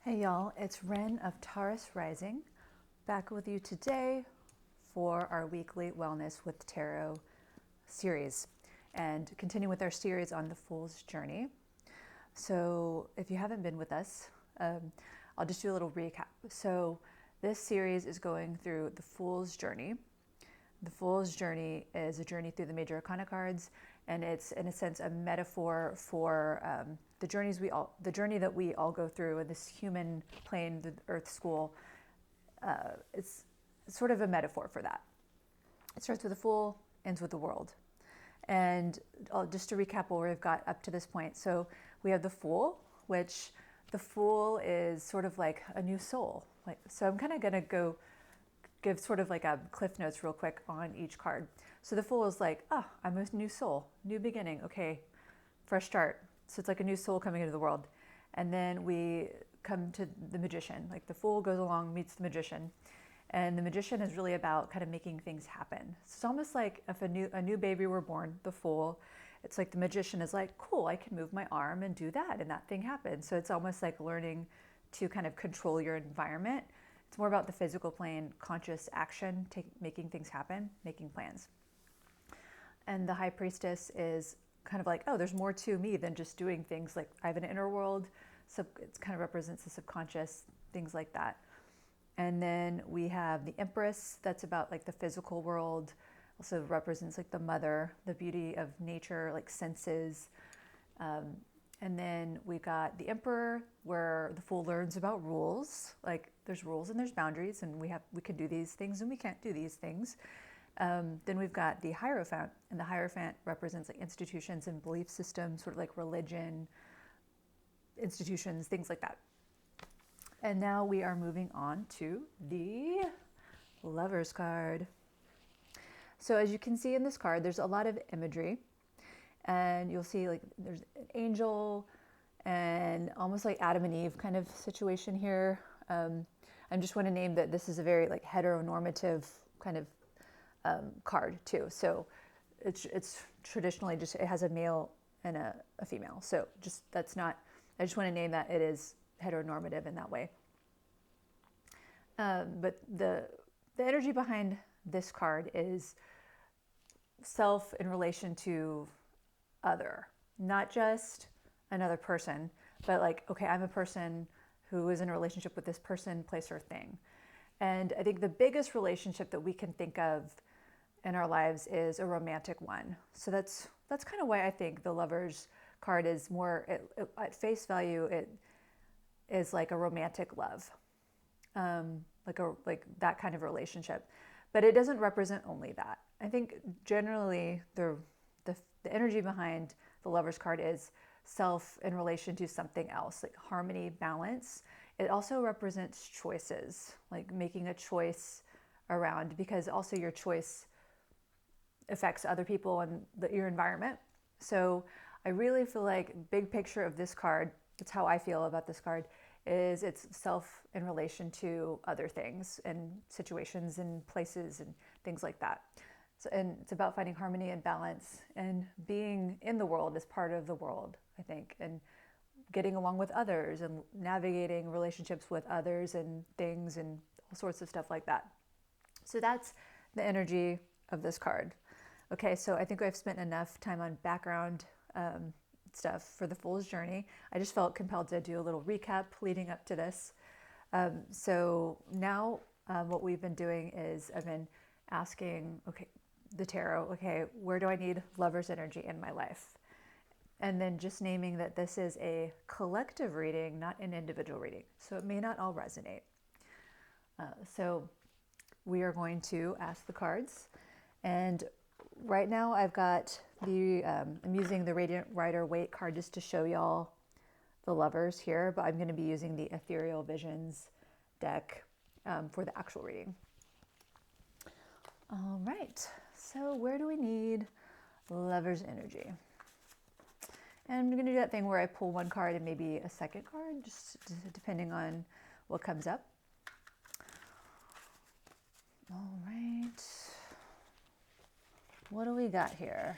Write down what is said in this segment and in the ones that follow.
Hey y'all, it's Ren of Taurus Rising, back with you today for our weekly Wellness with Tarot series and continue with our series on the Fool's Journey. So if you haven't been with us, I'll just do a little recap. So this series is going through the Fool's Journey. The Fool's Journey is a journey through the major arcana cards, and it's in a sense a metaphor for the journey that we all go through in this human plane, the Earth School. It's sort of a metaphor for that. It starts with the Fool, ends with the World. And just to recap what we've got up to this point. So we have the Fool, which the Fool is sort of like a new soul. So I'm kind of going to give sort of like a cliff notes real quick on each card. So the Fool is like, I'm a new soul, new beginning. Okay, fresh start. So it's like a new soul coming into the world. And then we come to the Magician. Like the Fool goes along, meets the Magician. And the Magician is really about kind of making things happen. So it's almost like if a new baby were born, the Fool, it's like the Magician is like, cool, I can move my arm and do that, and that thing happens. So it's almost like learning to kind of control your environment. It's more about the physical plane, conscious action, making things happen, making plans. And the High Priestess is kind of like, there's more to me than just doing things. Like I have an inner world, so it kind of represents the subconscious, things like that. And then we have the Empress, that's about like the physical world, also represents like the mother, the beauty of nature, like senses. And then we got the Emperor, where the Fool learns about rules. Like there's rules and there's boundaries, and we can do these things and we can't do these things. Then we've got the Hierophant, and the Hierophant represents like institutions and belief systems, sort of like religion, institutions, things like that. And now we are moving on to the Lover's card. So as you can see in this card, there's a lot of imagery, and you'll see like there's an angel and almost like Adam and Eve kind of situation here. I just want to name that this is a very like heteronormative kind of card too. So it's traditionally just, it has a male and a female. So I just want to name that it is heteronormative in that way. But the energy behind this card is self in relation to other, not just another person, but like, okay, I'm a person who is in a relationship with this person, place, or thing. And I think the biggest relationship that we can think of in our lives is a romantic one. So that's kind of why I think the Lover's card is more, at face value, it is like a romantic love, like that kind of relationship. But it doesn't represent only that. I think generally the energy behind the Lover's card is self in relation to something else, like harmony, balance. It also represents choices, like making a choice around, because also your choice affects other people and your environment. So I really feel like big picture of this card, that's how I feel about this card, is it's self in relation to other things and situations and places and things like that. So, and it's about finding harmony and balance and being in the world as part of the world, I think, and getting along with others and navigating relationships with others and things and all sorts of stuff like that. So that's the energy of this card. Okay, so I think I've spent enough time on background stuff for the Fool's Journey. I just felt compelled to do a little recap leading up to this. So now what we've been doing is I've been asking, the tarot, where do I need Lover's energy in my life? And then just naming that this is a collective reading, not an individual reading. So it may not all resonate. So we are going to ask the cards. And right now I've got I'm using the Radiant Rider Waite card just to show y'all the Lovers here, but I'm going to be using the Ethereal Visions deck for the actual reading. All right, so where do we need Lover's energy? And I'm going to do that thing where I pull one card and maybe a second card, just depending on what comes up. All right. What do we got here?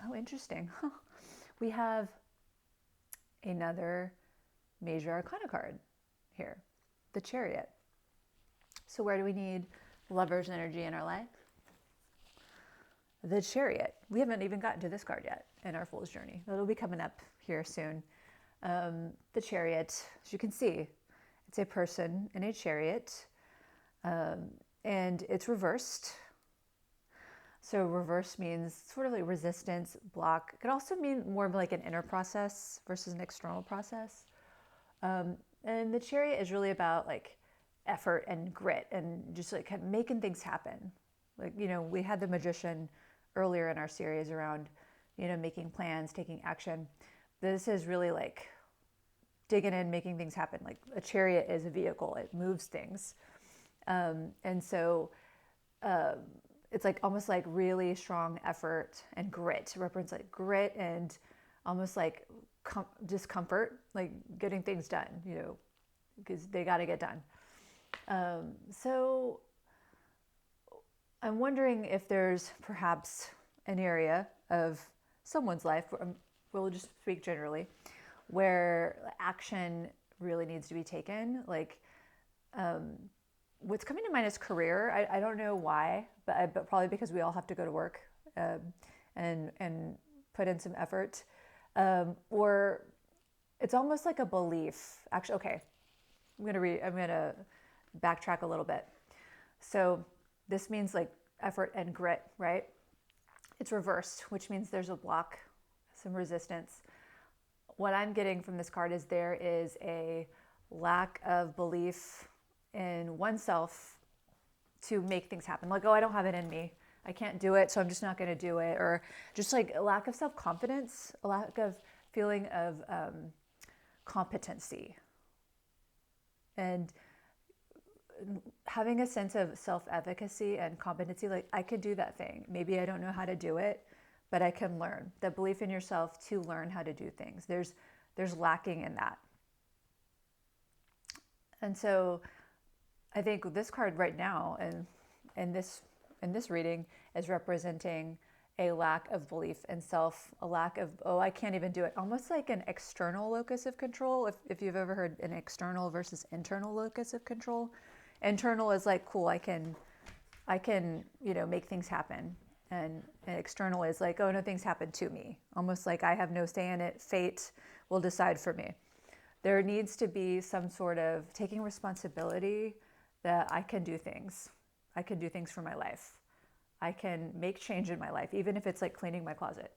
Oh, interesting. We have another major arcana card here, the Chariot. So where do we need Lover's energy in our life? The Chariot. We haven't even gotten to this card yet in our Fool's Journey. That'll be coming up here soon. The Chariot, as you can see, it's a person in a chariot, and it's reversed. So reverse means sort of like resistance, block. It could also mean more of like an inner process versus an external process. And the Chariot is really about like effort and grit and just like kind of making things happen. Like, we had the Magician earlier in our series around, making plans, taking action. This is really like digging in, making things happen. Like a chariot is a vehicle, it moves things. And so it's like almost like really strong effort and grit. It represents like grit and almost like discomfort, like getting things done, because they got to get done. So I'm wondering if there's perhaps an area of someone's life, we'll just speak generally, where action really needs to be taken. Like, what's coming to mind is career. I don't know why, but probably because we all have to go to work and put in some effort. Or it's almost like a belief. Actually, okay, I'm gonna backtrack a little bit. So this means like effort and grit, right? It's reversed, which means there's a block, some resistance. What I'm getting from this card is there is a lack of belief in oneself to make things happen. Like, oh, I don't have it in me. I can't do it, so I'm just not going to do it. Or just like a lack of self-confidence, a lack of feeling of competency. And having a sense of self-efficacy and competency, like I could do that thing. Maybe I don't know how to do it, but I can learn. The belief in yourself to learn how to do things. There's lacking in that. And so I think this card right now and this reading is representing a lack of belief in self, a lack of, oh, I can't even do it. Almost like an external locus of control. If you've ever heard an external versus internal locus of control. Internal is like, cool, I can, make things happen. And external is like, oh no, things happen to me. Almost like I have no say in it. Fate will decide for me. There needs to be some sort of taking responsibility that I can do things. I can do things for my life. I can make change in my life, even if it's like cleaning my closet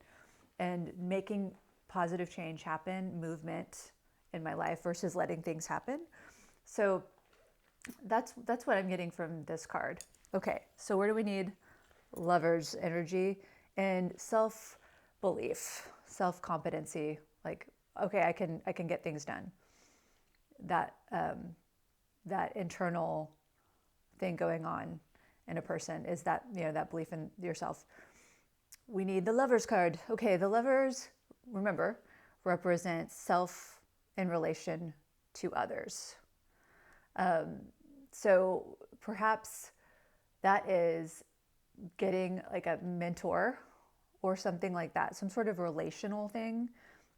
and making positive change happen, movement in my life versus letting things happen. So that's what I'm getting from this card. Okay, so where do we need Lover's energy and self-belief, self-competency? Like, okay, I can get things done. That internal thing going on in a person is that, that belief in yourself. We need the Lovers card. Okay, the Lovers, remember, represent self in relation to others. So perhaps that is getting like a mentor or something like that, some sort of relational thing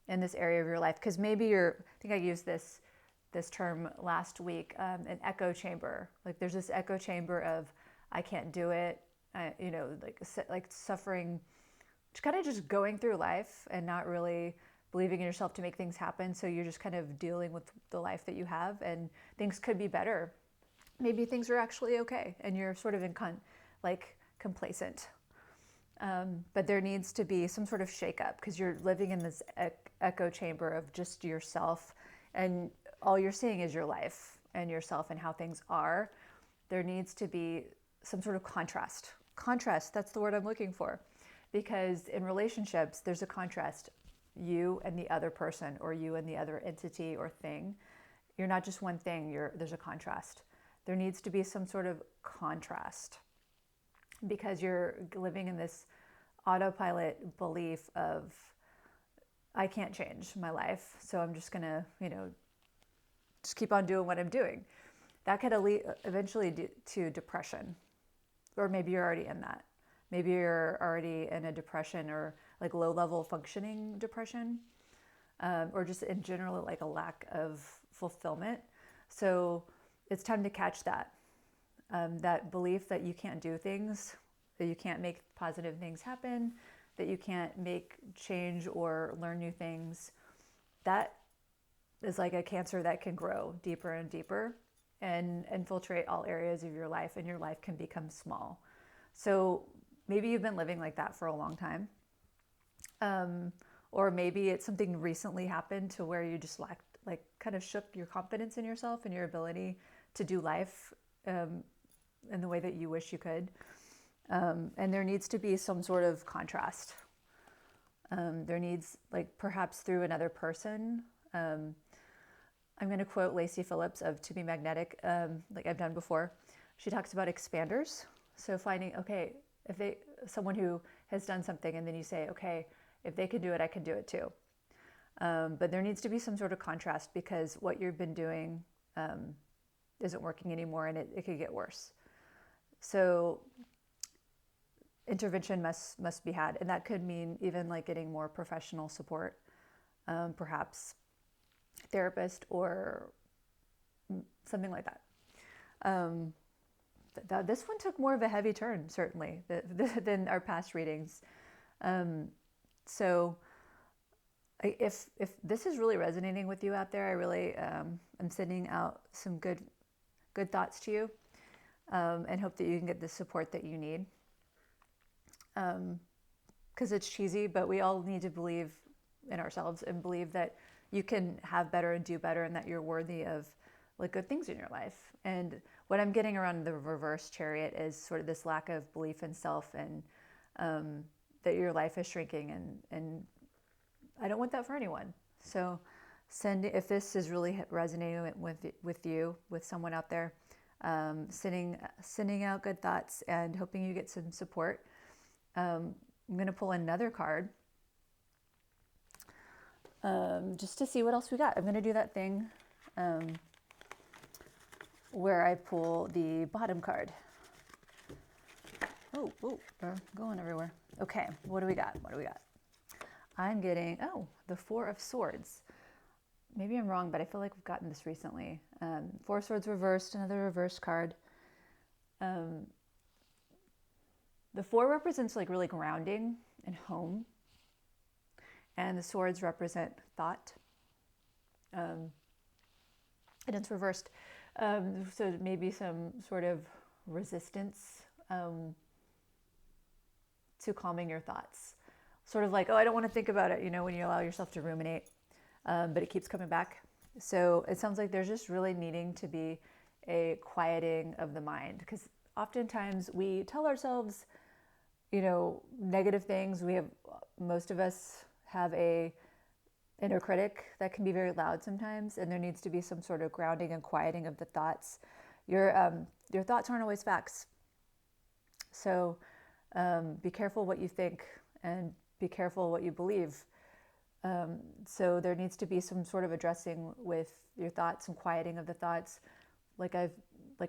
in this area of your life. Because maybe I think I used this term last week, an echo chamber. Like there's this echo chamber of, I can't do it, like suffering, kind of just going through life and not really believing in yourself to make things happen. So you're just kind of dealing with the life that you have, and things could be better. Maybe things are actually okay, and you're sort of complacent. But there needs to be some sort of shakeup because you're living in this echo chamber of just yourself, and all you're seeing is your life and yourself and how things are. There needs to be some sort of contrast. Contrast, that's the word I'm looking for. Because in relationships, there's a contrast. You and the other person, or you and the other entity or thing. You're not just one thing, there's a contrast. There needs to be some sort of contrast. Because you're living in this autopilot belief of, I can't change my life, so I'm just gonna, just keep on doing what I'm doing. That could eventually lead to depression. Or maybe you're already in that. Maybe you're already in a depression or like low level functioning depression, or just in general, like a lack of fulfillment. So it's time to catch that. That belief that you can't do things, that you can't make positive things happen, that you can't make change or learn new things, that is like a cancer that can grow deeper and deeper and infiltrate all areas of your life, and your life can become small. So maybe you've been living like that for a long time. Or maybe it's something recently happened to where you just lacked, like kind of shook your confidence in yourself and your ability to do life in the way that you wish you could. And there needs to be some sort of contrast. There needs, like perhaps through another person. I'm going to quote Lacy Phillips of To Be Magnetic, like I've done before. She talks about expanders. So finding, okay, if someone who has done something, and then you say, okay, if they can do it, I can do it too. But there needs to be some sort of contrast, because what you've been doing isn't working anymore, and it could get worse. So intervention must be had, and that could mean even like getting more professional support, perhaps therapist or something like that. This one took more of a heavy turn, certainly, than our past readings. So if this is really resonating with you out there, I really am sending out some good thoughts to you, and hope that you can get the support that you need. Because it's cheesy, but we all need to believe in ourselves and believe that you can have better and do better, and that you're worthy of like good things in your life. And what I'm getting around the reverse Chariot is sort of this lack of belief in self, and that your life is shrinking, and I don't want that for anyone. So if this is really resonating with you, with someone out there, sending out good thoughts and hoping you get some support. I'm going to pull another card just to see what else we got. I'm going to do that thing where I pull the bottom card. Oh, they're going everywhere. Okay, what do we got? I'm getting, the Four of Swords. Maybe I'm wrong, but I feel like we've gotten this recently. Four of Swords reversed, another reverse card. The four represents like really grounding and home. And the swords represent thought. And it's reversed. So maybe some sort of resistance to calming your thoughts. Sort of like, I don't want to think about it, when you allow yourself to ruminate, but it keeps coming back. So it sounds like there's just really needing to be a quieting of the mind, because oftentimes we tell ourselves, negative things. Most of us have a inner critic that can be very loud sometimes, and there needs to be some sort of grounding and quieting of the thoughts. Your thoughts aren't always facts. So be careful what you think, and be careful what you believe. So there needs to be some sort of addressing with your thoughts and quieting of the thoughts. Like I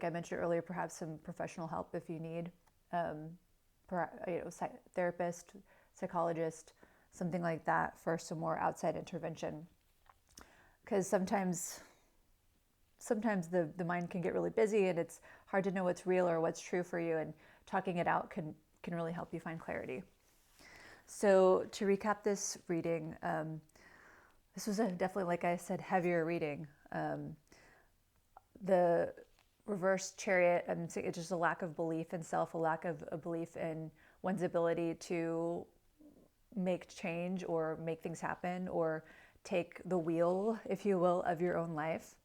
mentioned earlier, perhaps some professional help if you need, therapist, psychologist, something like that for some more outside intervention. Because sometimes the mind can get really busy, and it's hard to know what's real or what's true for you, and talking it out can really help you find clarity. So to recap this reading, this was definitely, like I said, heavier reading. The reverse Chariot, I'm saying it's just a lack of belief in self, a lack of a belief in one's ability to make change or make things happen or take the wheel, if you will, of your own life.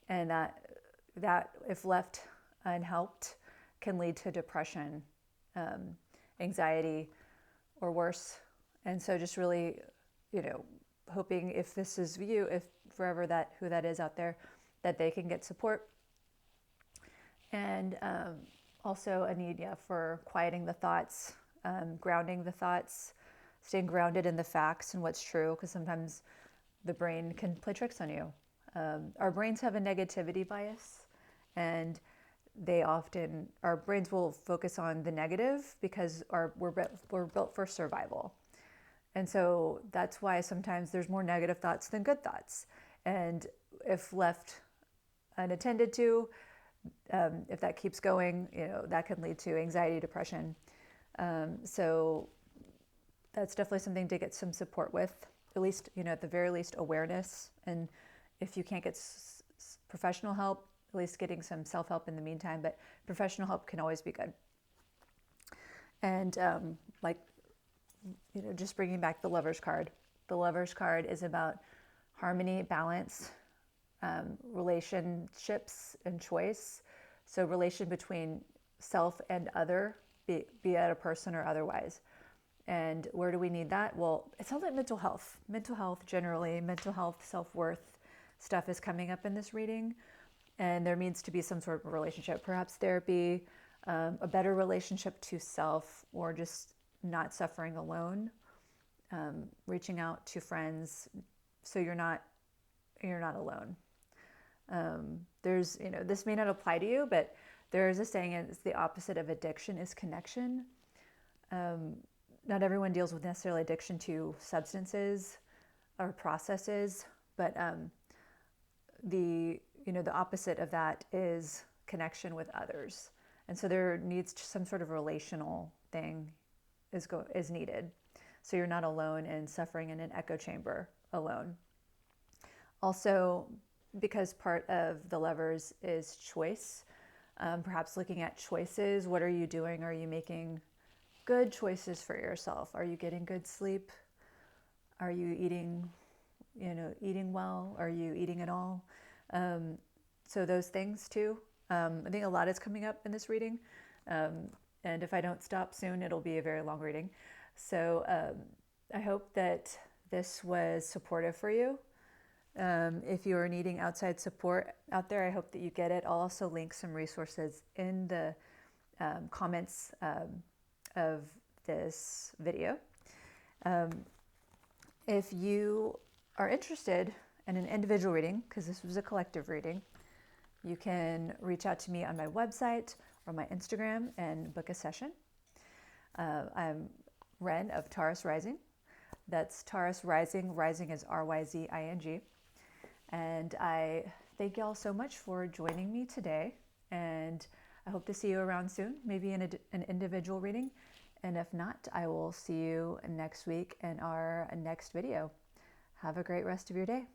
And that if left unhelped can lead to depression, anxiety, or worse. And so just really, hoping if this is you, if forever who that is out there, that they can get support. And also a need for quieting the thoughts, grounding the thoughts, staying grounded in the facts and what's true, because sometimes the brain can play tricks on you. Our brains have a negativity bias, and our brains will focus on the negative because we're built for survival. And so that's why sometimes there's more negative thoughts than good thoughts. And if left unattended to, if that keeps going, that can lead to anxiety, depression. So that's definitely something to get some support with, at least, at the very least, awareness. And if you can't get professional help, at least getting some self-help in the meantime, but professional help can always be good. And just bringing back the Lover's card. The Lover's card is about harmony, balance, relationships, and choice. So relation between self and other, be it a person or otherwise. And where do we need that? Well, it sounds like mental health. Mental health generally, mental health, self-worth stuff is coming up in this reading. And there needs to be some sort of relationship, perhaps therapy, a better relationship to self, or just not suffering alone, reaching out to friends so you're not alone. There's, this may not apply to you, but there's a saying, it's the opposite of addiction is connection. Not everyone deals with necessarily addiction to substances or processes, but the opposite of that is connection with others. And so there needs some sort of relational thing is needed. So you're not alone and suffering in an echo chamber alone. Also, because part of the Lovers is choice, perhaps looking at choices. What are you doing? Are you making good choices for yourself? Are you getting good sleep? Are you eating well? Are you eating at all? So those things too. I think a lot is coming up in this reading. And if I don't stop soon, it'll be a very long reading. So I hope that this was supportive for you. If you are needing outside support out there, I hope that you get it. I'll also link some resources in the comments of this video. If you are interested in an individual reading, because this was a collective reading, you can reach out to me on my website or my Instagram and book a session. I'm Ren of Taurus Rising. That's Taurus Rising. Rising is R-Y-Z-I-N-G. And I thank you all so much for joining me today. And I hope to see you around soon, maybe in an individual reading. And if not, I will see you next week in our next video. Have a great rest of your day.